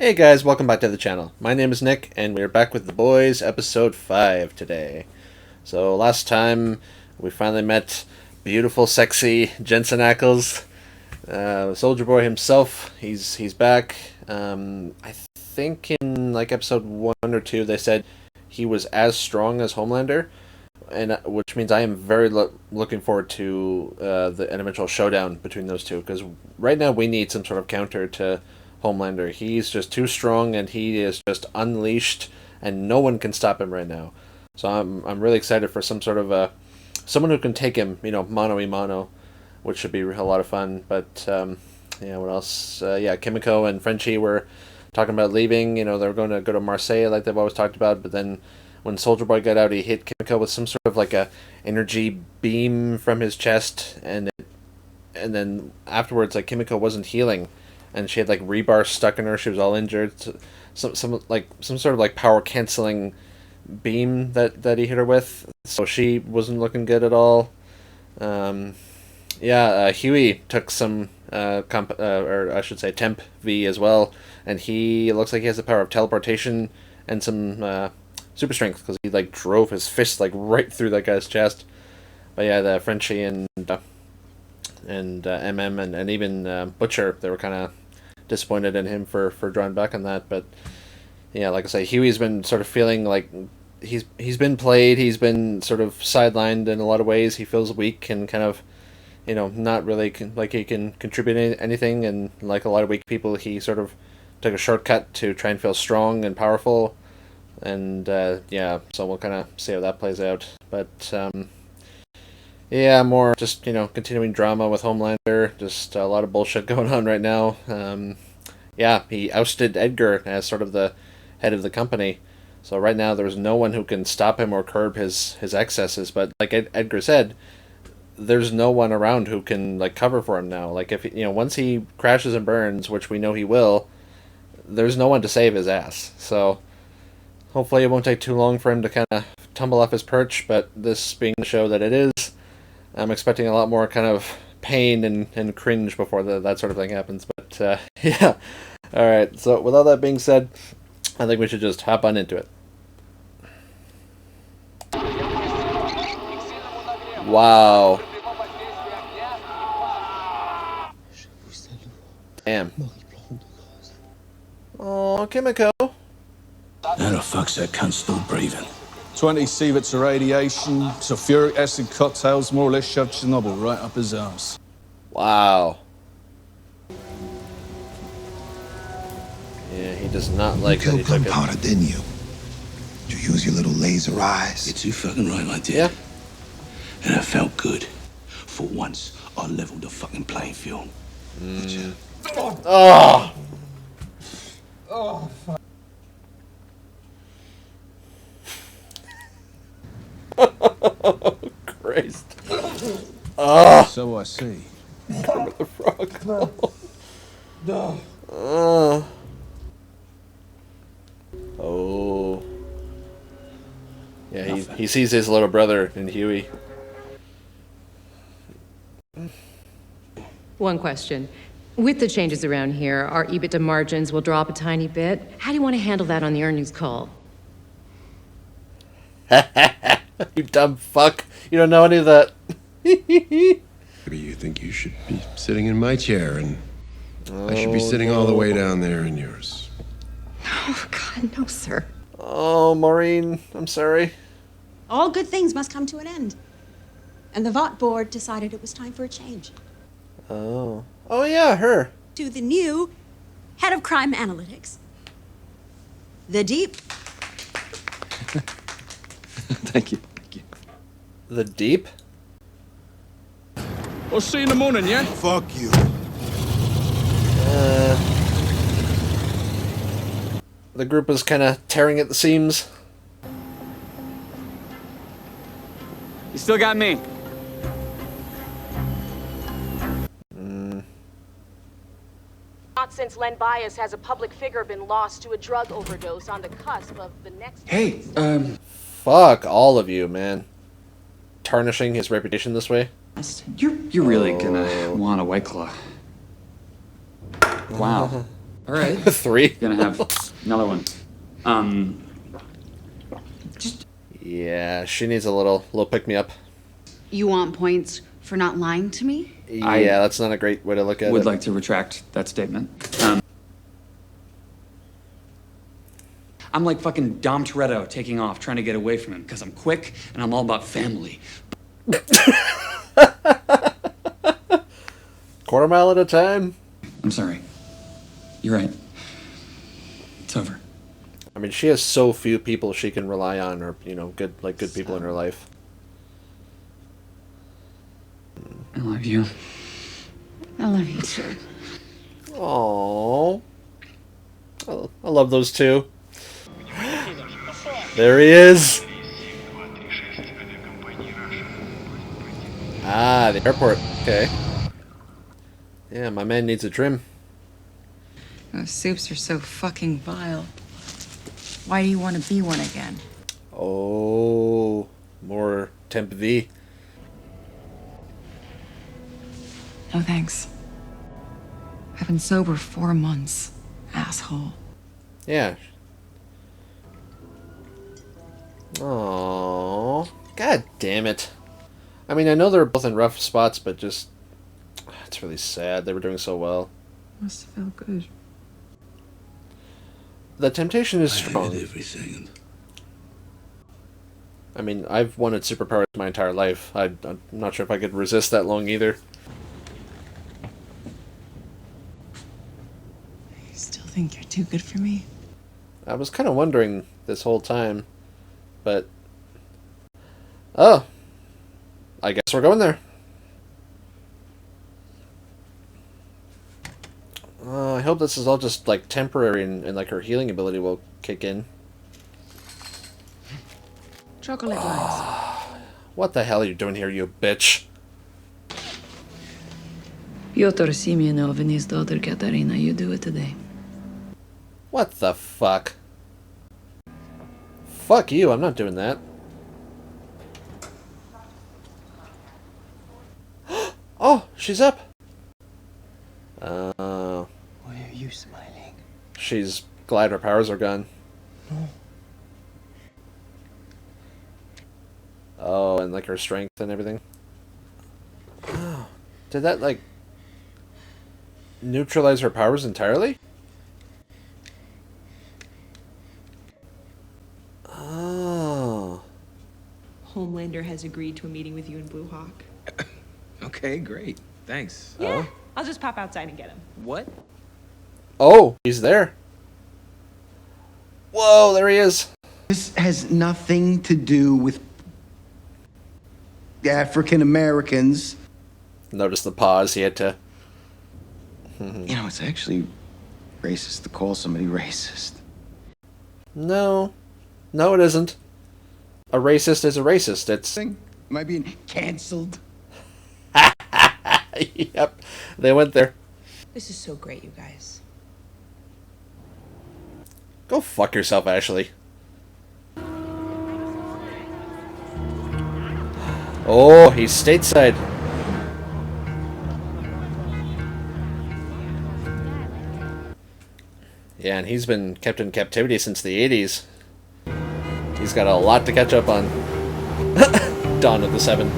Hey guys, welcome back to the channel. My name is Nick, and we're back with The Boys, episode 5 today. So last time, we finally met beautiful, sexy Jensen Ackles, Soldier Boy himself. He's back. I think in like episode 1 or 2, they said he was as strong as Homelander, and which means I am very looking forward to the eventual showdown between those two, because right now we need some sort of counter to Homelander. He's just too strong, and he is just unleashed, and no one can stop him right now. So I'm really excited for some sort of someone who can take him, mano a mano, which should be a lot of fun. But yeah, what else? Yeah, Kimiko and Frenchie were talking about leaving. They were going to go to Marseille like they've always talked about. But then when Soldier Boy got out, he hit Kimiko with some sort of like a energy beam from his chest, and then afterwards, like, Kimiko wasn't healing, and she had like rebar stuck in her. She was all injured. So, some sort of like power canceling beam that he hit her with. So she wasn't looking good at all. Hughie took some or I should say TempV as well, and he looks like he has the power of teleportation and some super strength, because he like drove his fist like right through that guy's chest. But yeah, the Frenchie and MM and even Butcher, they were kind of disappointed in him for drawing back on that. But yeah, like I say, Huey's been sort of feeling like he's been played. He's been sort of sidelined in a lot of ways. He feels weak and kind of not really like he can contribute anything. And like a lot of weak people, he sort of took a shortcut to try and feel strong and powerful. And yeah, so we'll kind of see how that plays out. But yeah, more just, continuing drama with Homelander. Just a lot of bullshit going on right now. Yeah, he ousted Edgar as sort of the head of the company. So right now there's no one who can stop him or curb his excesses. But like Edgar said, there's no one around who can like cover for him now. Like if once he crashes and burns, which we know he will, there's no one to save his ass. So hopefully it won't take too long for him to kind of tumble off his perch. But this being the show that it is, I'm expecting a lot more kind of pain and cringe before that sort of thing happens. But yeah. Alright, so with all that being said, I think we should just hop on into it. Wow. Damn. Oh, Kimiko. How the fuck's that cunt still breathing? 20 sieverts of radiation, sulfuric acid cocktails, more or less shoved Chernobyl right up his arse. Wow. Yeah, he does not like that he took it. Gunpowder, didn't you? Did you use your little laser eyes? You're too fucking right, I did. Yeah. And it felt good. For once, I leveled the fucking playing field. Oh! Oh, fuck. Christ. Oh! So I see. Kermit the Frog. Oh. Yeah, he sees his little brother in Huey. One question. With the changes around here, our EBITDA margins will drop a tiny bit. How do you want to handle that on the earnings call? You dumb fuck. You don't know any of that. Maybe you think you should be sitting in my chair, and I should be sitting all the way down there in yours. Oh, God, no, sir. Oh, Maureen, I'm sorry. All good things must come to an end. And the Vought board decided it was time for a change. Oh. Oh, yeah, her. To the new head of crime analytics. The Deep. Thank you. The Deep? We'll see you in the morning, yeah? Fuck you. The group is kind of tearing at the seams. You still got me. Not since Len Bias has a public figure been lost to a drug overdose on the cusp of the next... Hey, Fuck all of you, man. Tarnishing his reputation this way. You're really gonna want a White Claw. Wow. All right. 3. Gonna have another one. Yeah, she needs a little pick-me-up. You want points for not lying to me? Yeah, that's not a great way to look at it. Would like to retract that statement. I'm like fucking Dom Toretto taking off, trying to get away from him because I'm quick and I'm all about family. Quarter mile at a time. I'm sorry. You're right. It's over. I mean, she has so few people she can rely on, or good people in her life. I love you. I love you too. Aww. I love those two. There he is. Ah, the airport. Okay. Yeah, my man needs a trim. Those soups are so fucking vile. Why do you want to be one again? Oh, more TempV. No thanks. I've been sober 4 months, asshole. Yeah. Oh, god damn it. I mean, I know they're both in rough spots, but just... It's really sad. They were doing so well. Must have felt good. The temptation is strong. Every second. I mean, I've wanted superpowers my entire life. I'm not sure if I could resist that long either. You still think you're too good for me? I was kind of wondering this whole time, but... Oh! I guess we're going there. I hope this is all just, like, temporary and like, her healing ability will kick in. Chocolate limes. What the hell are you doing here, you bitch? Pyotr Semyonov and his daughter Katarina, you do it today. What the fuck? Fuck you, I'm not doing that. Oh, she's up. Why are you smiling? She's glad her powers are gone. No. Oh, and like her strength and everything. Oh, did that like neutralize her powers entirely? Oh. Homelander has agreed to a meeting with you and Blue Hawk. Okay, great. Thanks. Yeah, I'll just pop outside and get him. What? Oh, he's there. Whoa, there he is. This has nothing to do with African Americans. Notice the pause. He had to... You know, it's actually racist to call somebody racist. No. No, it isn't. A racist is a racist. It's... Am I being canceled? Yep. They went there. This is so great, you guys. Go fuck yourself, Ashley. Oh, he's stateside. Yeah, and he's been kept in captivity since the 80s. He's got a lot to catch up on. Dawn of the Seven.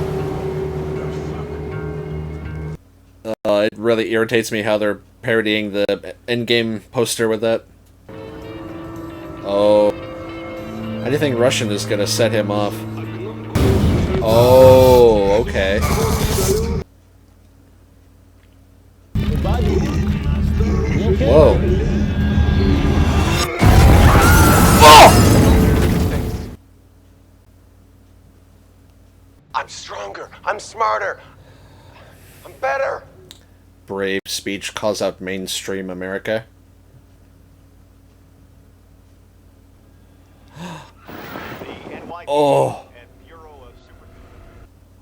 It really irritates me how they're parodying the Endgame poster with that. Oh. How do you think Russian is gonna set him off? Oh, okay. Whoa. Oh! I'm stronger. I'm smarter. I'm better. Brave speech calls out mainstream America. Oh.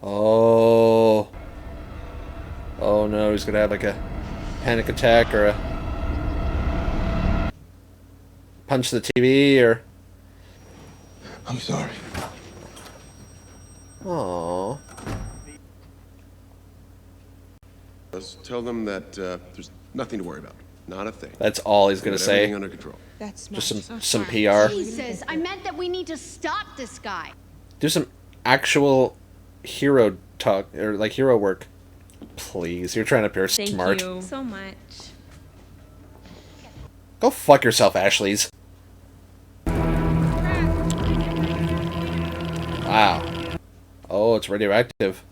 Oh. Oh no, he's gonna have like a panic attack or a punch the TV or... I'm sorry. Aww. Let's tell them that there's nothing to worry about. Not a thing. That's all he's gonna Got say. everything under control. That's Just smart. some PR. Jesus, I meant that we need to stop this guy. Do some actual hero talk or like hero work, please. You're trying to appear smart. Thank you so much. Go fuck yourself, Ashley's. Wow. Oh, it's radioactive.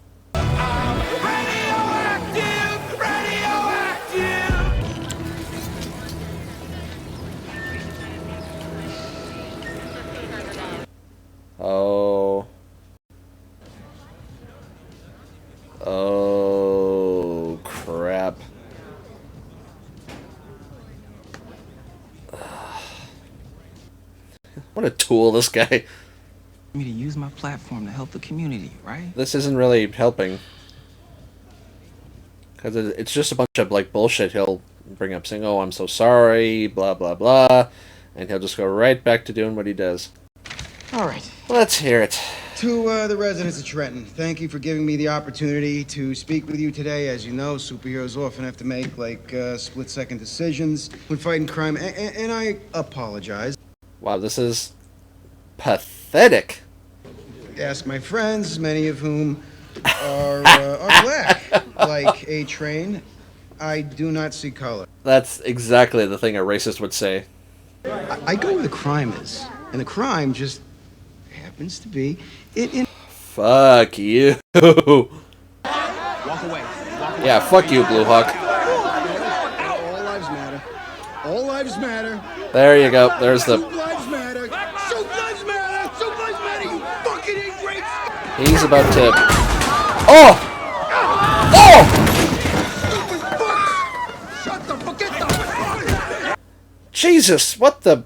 Oh. Oh, crap. What a tool, this guy. Me to use my platform to help the community, right? This isn't really helping. Because it's just a bunch of, like, bullshit he'll bring up, saying, oh, I'm so sorry, blah, blah, blah. And he'll just go right back to doing what he does. All right. Let's hear it. To the residents of Trenton, thank you for giving me the opportunity to speak with you today. As you know, superheroes often have to make, like, split-second decisions when fighting crime, and I apologize. Wow, this is pathetic. Ask my friends, many of whom are black, like A-Train. I do not see color. That's exactly the thing a racist would say. I go where the crime is, and the crime just happens to be in. Fuck you. Walk away. Yeah, fuck you, Blue Hawk. All lives matter. All lives matter. There you go. There's the. Soup lives matter. Soup lives matter. Soup lives matter. You fucking ingrate. He's about to. Oh! Oh! Shut the fuck up. Jesus! What the?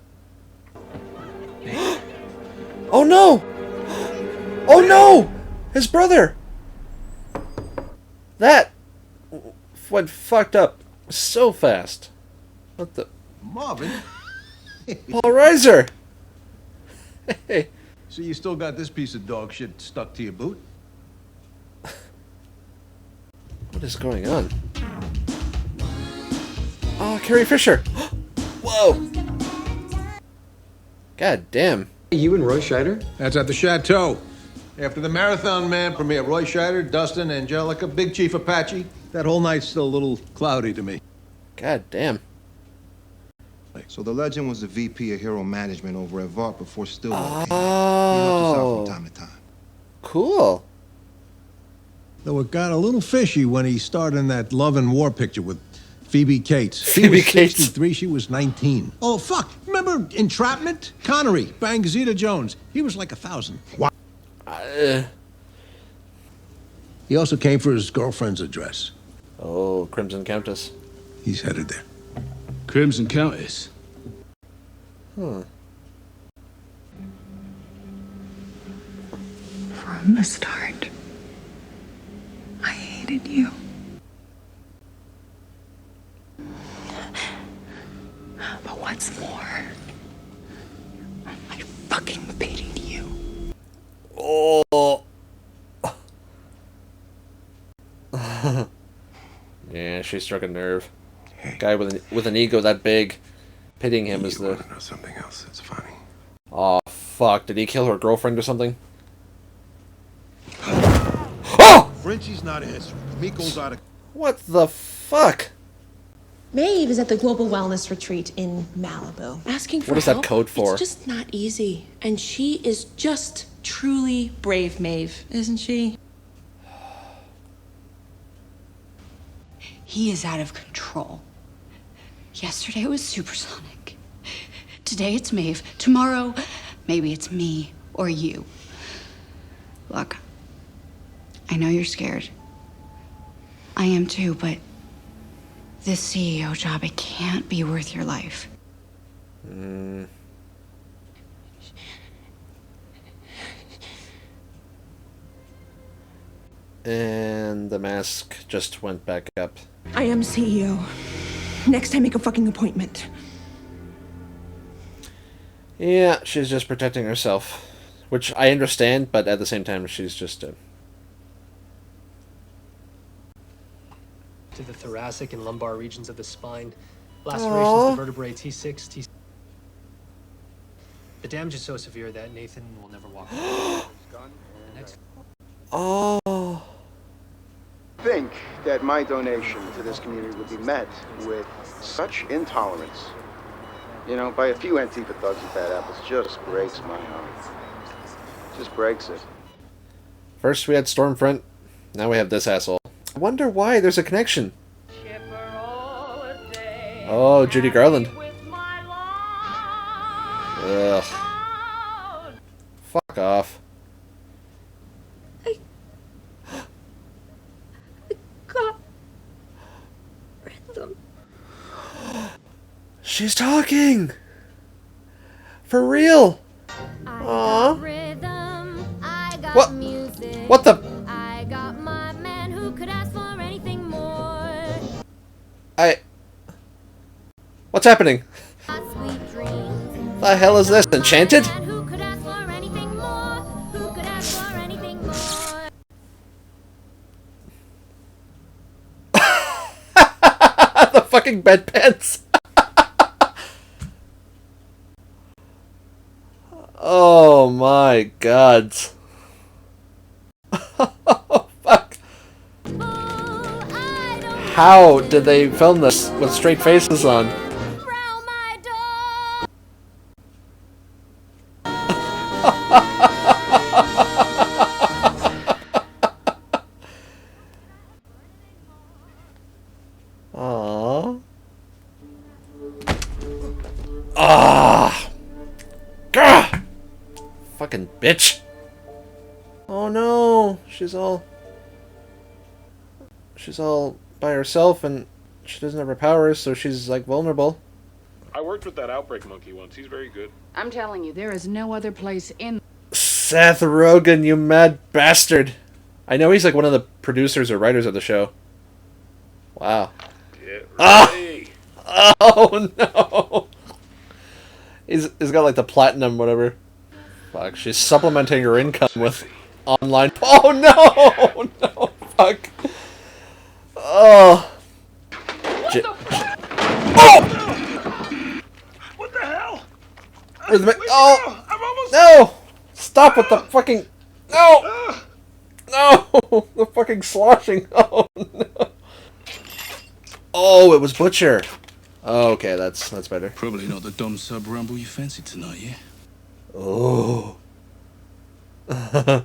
Oh no! Oh no! His brother! That went fucked up so fast. What the? Marvin? Paul Reiser! Hey. So you still got this piece of dog shit stuck to your boot? What is going on? Oh, Carrie Fisher! Whoa! God damn. You and Roy Scheider? That's at the Chateau. After the Marathon Man premiere, Roy Scheider, Dustin, Angelica, Big Chief Apache. That whole night's still a little cloudy to me. God damn. So the legend was the VP of Hero Management over at Vought before Stillwell came. He helped us Oh. out from time to time. Cool. Though it got a little fishy when he starred in that Love and War picture with Phoebe Cates. He Phoebe was Cates. 63, she was 19. Oh, fuck. Remember Entrapment? Connery, bang Zeta Jones. He was like 1,000. Wow. He also came for his girlfriend's address. Oh, Crimson Countess. He's headed there. Crimson Countess. Huh. From the start, I hated you. But what's more, I fucking pitied you. Oh. Yeah, she struck a nerve. Guy with an ego that big, pitying him is the. You want to know something else that's funny? Oh fuck! Did he kill her girlfriend or something? Oh! Frenchie's not answering. Miko's out of. What the fuck? Maeve is at the Global Wellness Retreat in Malibu. Asking for What is that help, code for? It's just not easy. And she is just truly brave, Maeve, isn't she? He is out of control. Yesterday it was supersonic. Today it's Maeve. Tomorrow, maybe it's me or you. Look, I know you're scared. I am too, but this CEO job, it can't be worth your life. And the mask just went back up. I am CEO. Next time, make a fucking appointment. Yeah, she's just protecting herself. Which I understand, but at the same time, she's just to the thoracic and lumbar regions of the spine. Lacerations to vertebrae T6, T. The damage is so severe that Nathan will never walk. The next. Oh. I think that my donation to this community would be met with such intolerance, you know, by a few Antifa thugs and bad apples, just breaks my heart. Just breaks it. First we had Stormfront, now we have this asshole. I wonder why there's a connection. Oh, Judy Garland. Ugh. Fuck off. God. Rhythm. She's talking! For real! Aww. What? What the? I got my man who could ask for anything more. What's happening? The hell is this? Enchanted? The fucking bedpans. Oh my god. Fuck. How did they film this with straight faces on? Aww. Ah. Gah! Fucking bitch. Oh no, she's all by herself and she doesn't have her powers, so she's like vulnerable. I worked with that Outbreak monkey once. He's very good. I'm telling you, there is no other place in... Seth Rogen, you mad bastard. I know he's like one of the producers or writers of the show. Wow. Ah! Oh no. He's got like the platinum whatever. Fuck, she's supplementing her income with online. Oh no! No, fuck. Oh. Oh! What the hell? Oh! I'm almost... No! Stop with the fucking... No! No! The fucking sloshing. Oh no. Oh, it was Butcher. Oh, okay, that's better. Probably not the dumb sub rumble you fancy tonight, yeah? Oh. How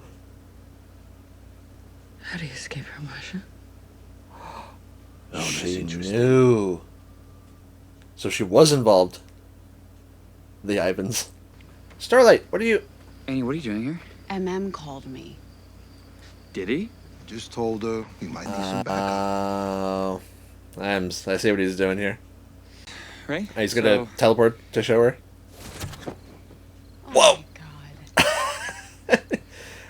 do you escape from Russia? Oh, she knew. So she was involved. The Ivans. Starlight, what are you... Annie, what are you doing here? MM called me. Did he? Just told her we might need some backup. Oh. I see what he's doing here. Right? He's gonna teleport to show her. Whoa! God.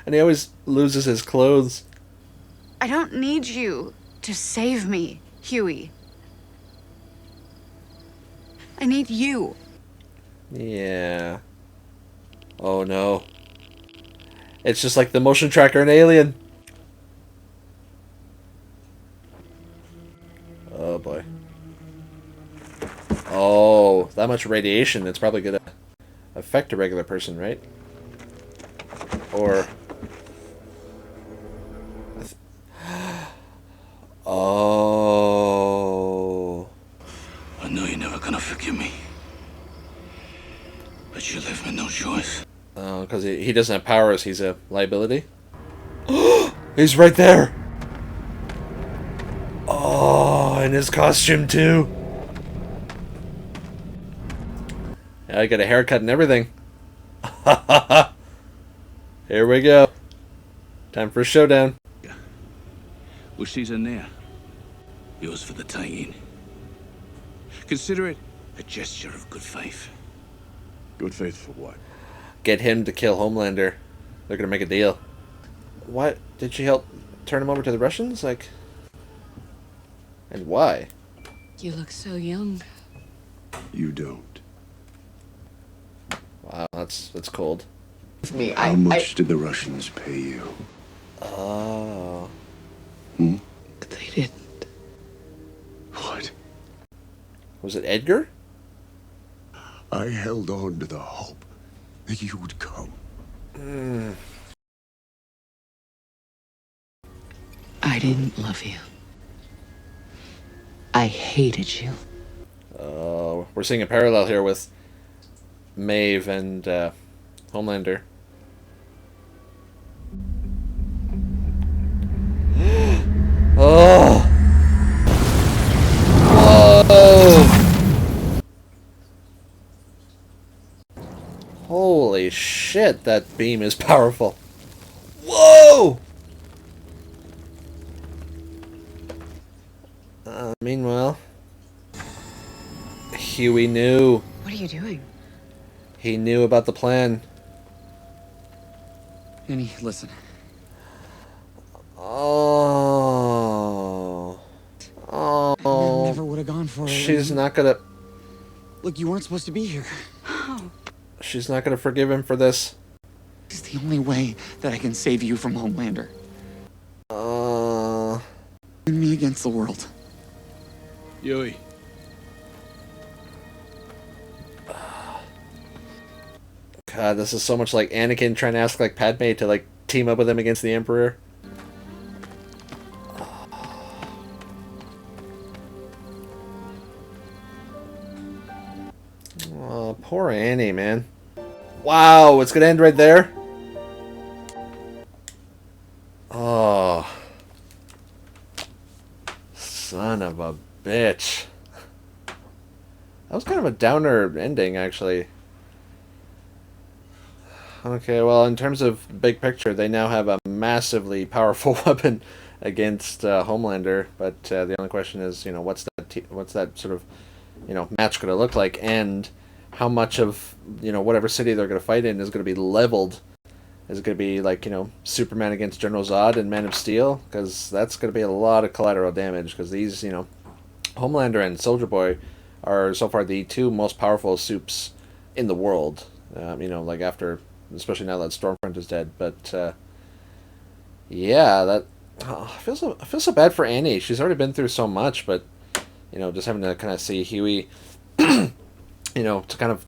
And he always loses his clothes. I don't need you to save me, Hughie. I need you. Yeah. Oh no. It's just like the motion tracker in Alien. Oh boy. Oh, that much radiation, it's probably gonna affect a regular person, right? Or... Oh... I know you're never gonna forgive me. But you left me no choice. Oh, because he doesn't have powers, he's a liability? He's right there! Oh, in his costume too! I got a haircut and everything. Here we go. Time for a showdown. Well, she's in there. Yours for the taking. Consider it a gesture of good faith. Good faith for what? Get him to kill Homelander. They're gonna make a deal. What? Did she help turn him over to the Russians? Like... And why? You look so young. You don't. Wow, that's cold. How much did the Russians pay you? Oh. Hmm? They didn't. What? Was it Edgar? I held on to the hope that you would come. I didn't love you. I hated you. We're seeing a parallel here with Maeve and Homelander. Oh! Whoa! Holy shit, that beam is powerful. Whoa! Meanwhile, Hughie knew. What are you doing? He knew about the plan. Annie, listen. Oh. I Oh. never would have gone for it. She's not gonna... Look, you weren't supposed to be here. She's not gonna forgive him for this. It's the only way that I can save you from Homelander. Me against the world. Hughie. God, this is so much like Anakin trying to ask like Padme to like team up with him against the Emperor. Oh, poor Annie, man. Wow, it's gonna end right there? Oh. Son of a bitch. That was kind of a downer ending, actually. Okay, well, in terms of big picture, they now have a massively powerful weapon against Homelander. But the only question is, you know, what's that sort of, you know, match going to look like, and how much of, you know, whatever city they're going to fight in is going to be leveled. Is it going to be like, you know, Superman against General Zod and Man of Steel? Because that's going to be a lot of collateral damage. Because these, you know, Homelander and Soldier Boy are so far the two most powerful supes in the world. You know, like after, especially now that Stormfront is dead. But yeah, that I feel so bad for Annie. She's already been through so much, but you know, just having to kind of see Hughie, you know, to kind of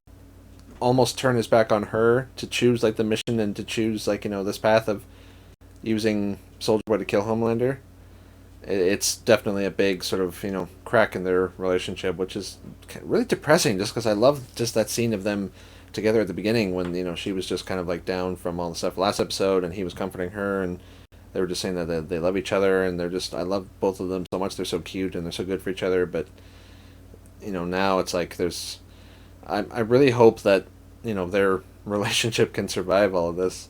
almost turn his back on her to choose like the mission and to choose like, you know, this path of using Soldier Boy to kill Homelander. It's definitely a big sort of, you know, crack in their relationship, which is really depressing just because I love just that scene of them together at the beginning when, you know, she was just kind of like down from all the stuff last episode and he was comforting her and they were just saying that they love each other and they're just, I love both of them so much. They're so cute and they're so good for each other. But, you know, now it's like there's, I really hope that, you know, their relationship can survive all of this.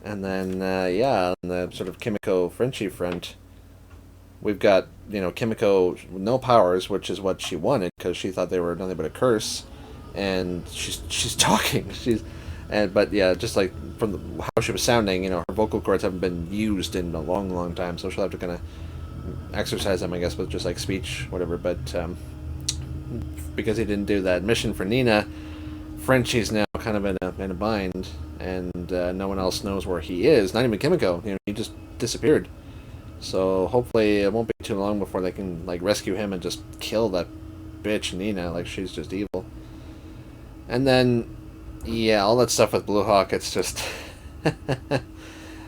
And then, yeah, on the sort of Kimiko-Frenchie front, we've got, you know, Kimiko with no powers, which is what she wanted because she thought they were nothing but a curse. And she's talking. But yeah, just like from how she was sounding, you know, her vocal cords haven't been used in a long, long time. So she'll have to kind of exercise them, I guess, with just like speech, whatever. But because he didn't do that mission for Nina, Frenchie's now kind of in a bind, and no one else knows where he is. Not even Kimiko. You know, he just disappeared. So hopefully it won't be too long before they can like rescue him and just kill that bitch Nina. Like she's just evil. And then, yeah, all that stuff with Blue Hawk. It's just.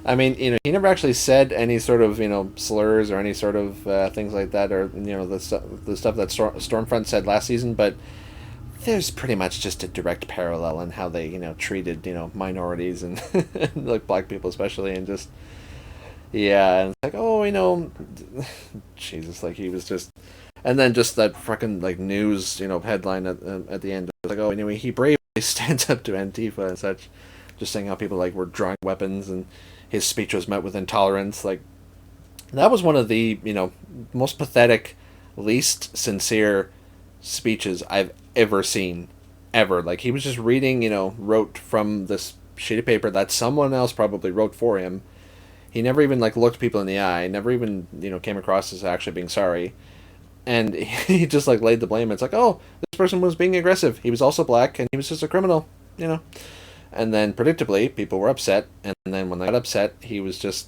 I mean, you know, he never actually said any sort of, you know, slurs or any sort of things like that, or you know, the stuff that Stormfront said last season. But there's pretty much just a direct parallel in how they, you know, treated, you know, minorities and like black people especially, and just yeah, and it's like, oh, you know, Jesus, like he was just, and then just that fucking like news, you know, headline at the end, like, oh, anyway, he bravely stands up to Antifa and such, just saying how people like were drawing weapons, and his speech was met with intolerance. Like that was one of the, you know, most pathetic, least sincere speeches I've ever seen, ever. Like he was just reading, you know, wrote from this sheet of paper that someone else probably wrote for him. He never even like looked people in the eye, never even, you know, came across as actually being sorry, and he just like laid the blame. It's like, oh, this person was being aggressive, he was also black and he was just a criminal, you know. And then predictably people were upset, and then when they got upset, he was just,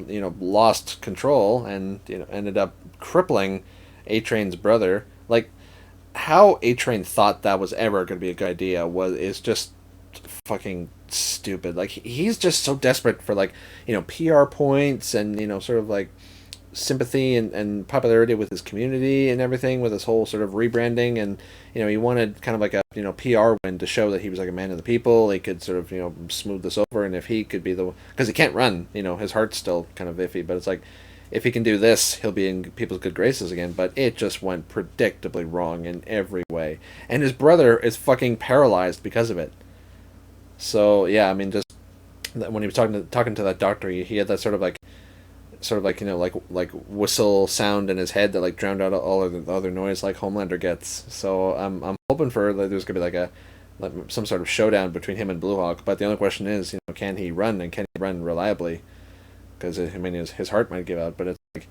you know, lost control and, you know, ended up crippling A-Train's brother. Like how A-Train thought that was ever going to be a good idea is just fucking stupid. Like, he's just so desperate for, like, PR points and, sort of like sympathy and popularity with his community and everything, with his whole sort of rebranding. And he wanted kind of like a PR win to show that he was like a man of the people. He could sort of smooth this over, and if he could be because he can't run, his heart's still kind of iffy, but it's like, if he can do this, he'll be in people's good graces again. But it just went predictably wrong in every way, and his brother is fucking paralyzed because of it. So yeah, I mean, just when he was talking to that doctor, he had that sort of like like whistle sound in his head that like drowned out all of the other noise like Homelander gets. So I'm hoping for there's gonna be like some sort of showdown between him and Blue Hawk. But the only question is, can he run, and can he run reliably? Because I mean, his heart might give out. But it's like,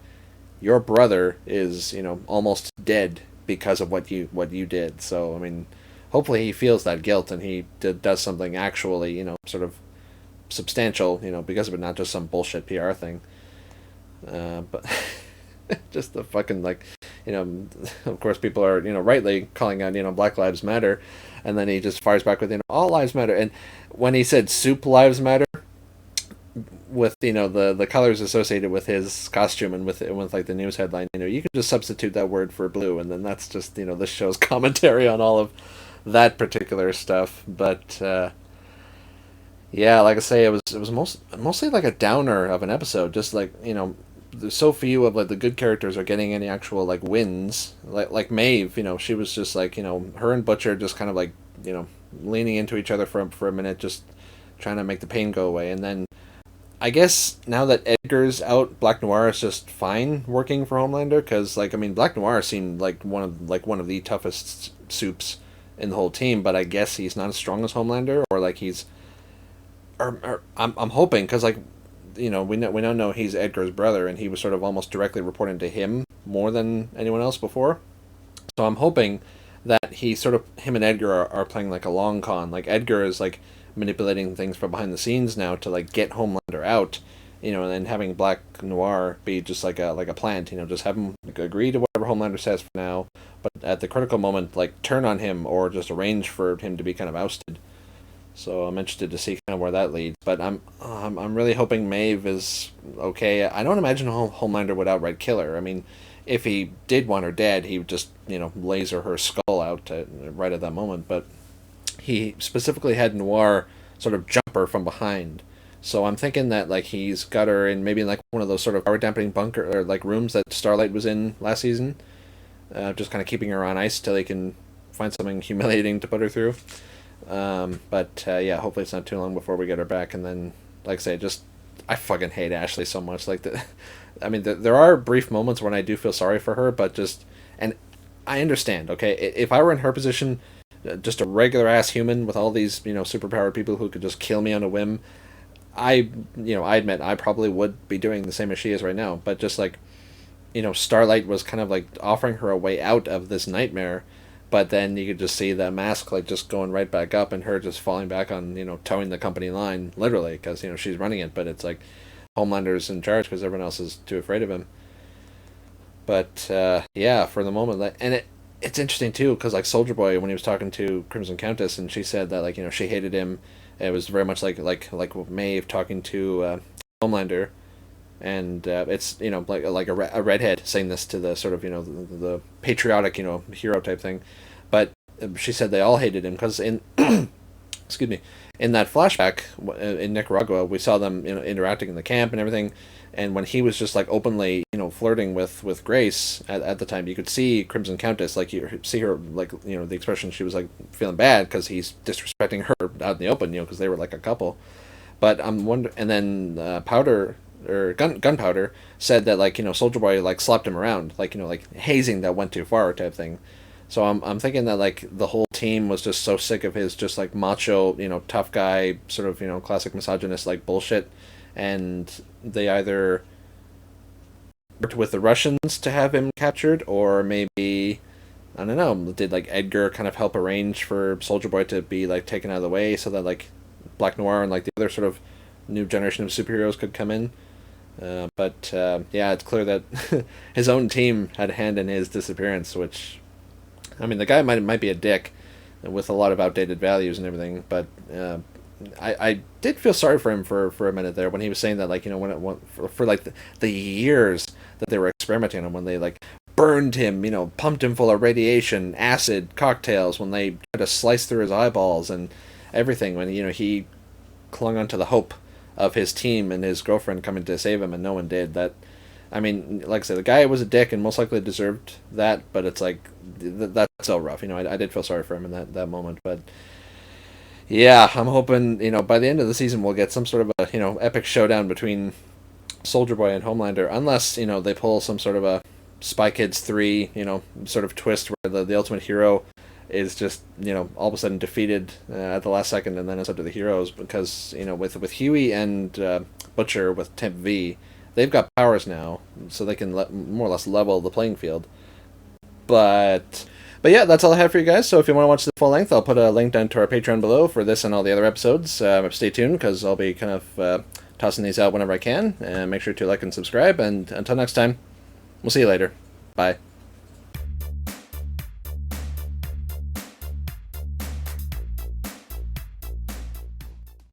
your brother is almost dead because of what you did. So I mean, hopefully he feels that guilt and he does something actually sort of substantial because of it, not just some bullshit PR thing. But just the fucking, like, of course people are rightly calling out Black Lives Matter, and then he just fires back with all lives matter. And when he said soup lives matter, with the colors associated with his costume and with like the news headline, you can just substitute that word for blue, and then that's just this show's commentary on all of that particular stuff. But yeah, like I say, it was mostly like a downer of an episode. Just like there's so few of like the good characters are getting any actual like wins. Like Maeve, she was just like her and Butcher just kind of like leaning into each other for a minute, just trying to make the pain go away. And then I guess now that Edgar's out, Black Noir is just fine working for Homelander, because like, I mean, Black Noir seemed like one of the toughest soups in the whole team, but I guess he's not as strong as Homelander, or like he's or I'm hoping, because like we now know he's Edgar's brother, and he was sort of almost directly reporting to him more than anyone else before. So I'm hoping that him and Edgar are playing like a long con. Like, Edgar is like manipulating things from behind the scenes now to like get Homelander out, and then having Black Noir be just like a plant, just have him agree to whatever Homelander says for now, but at the critical moment like turn on him, or just arrange for him to be kind of ousted. So I'm interested to see kind of where that leads. But I'm really hoping Maeve is okay. I don't imagine Homelander would outright kill her. I mean, if he did want her dead, he would just laser her skull out right at that moment. But he specifically had Noir sort of jump her from behind. So I'm thinking that like he's got her in maybe like one of those sort of power dampening bunker or like rooms that Starlight was in last season, just kind of keeping her on ice till he can find something humiliating to put her through. But yeah, hopefully it's not too long before we get her back. And then, like I say, I fucking hate Ashley so much. Like, I mean, there are brief moments when I do feel sorry for her, but and I understand. Okay, if I were in her position, just a regular ass human with all these superpowered people who could just kill me on a whim, I admit I probably would be doing the same as she is right now. But just like Starlight was kind of like offering her a way out of this nightmare. But then you could just see the mask like just going right back up, and her just falling back on towing the company line, literally, because she's running it. But it's like Homelander's in charge because everyone else is too afraid of him. But yeah, for the moment, and it's interesting too, because like Soldier Boy, when he was talking to Crimson Countess, and she said that like she hated him. It was very much like Maeve talking to Homelander, and it's like a redhead saying this to the sort of the patriotic hero type thing. But she said they all hated him because in excuse me, in that flashback in Nicaragua, we saw them interacting in the camp and everything, and when he was just like openly flirting with Grace at the time, you could see Crimson Countess, like you see her like the expression, she was like feeling bad because he's disrespecting her out in the open, because they were like a couple. But I'm wondering, and then Powder or Gunpowder said that like Soldier Boy like slapped him around, like like hazing that went too far type thing. So I'm thinking that like the whole team was just so sick of his just like macho tough guy sort of classic misogynist like bullshit, and they either worked with the Russians to have him captured, or maybe I don't know, did like Edgar kind of help arrange for Soldier Boy to be like taken out of the way so that like Black Noir and like the other sort of new generation of superheroes could come in. But yeah, it's clear that his own team had a hand in his disappearance, which I mean, the guy might be a dick with a lot of outdated values and everything, but I did feel sorry for him for a minute there when he was saying that, like, when it went for like the years that they were experimenting on, when they like burned him, pumped him full of radiation, acid, cocktails, when they tried to slice through his eyeballs and everything, when he clung onto the hope of his team and his girlfriend coming to save him, and no one did. That, I mean, like I said, the guy was a dick and most likely deserved that, but it's like, that's so rough. I did feel sorry for him in that moment, but yeah, I'm hoping, by the end of the season we'll get some sort of a, epic showdown between Soldier Boy and Homelander, unless, they pull some sort of a Spy Kids 3, sort of twist where the ultimate hero is just, all of a sudden defeated at the last second, and then it's up to the heroes, because, with Hughie and Butcher with TempV, they've got powers now, so they can more or less level the playing field. But yeah, that's all I have for you guys. So if you want to watch the full length, I'll put a link down to our Patreon below for this and all the other episodes. Stay tuned, because I'll be kind of tossing these out whenever I can. And make sure to like and subscribe. And until next time, we'll see you later. Bye.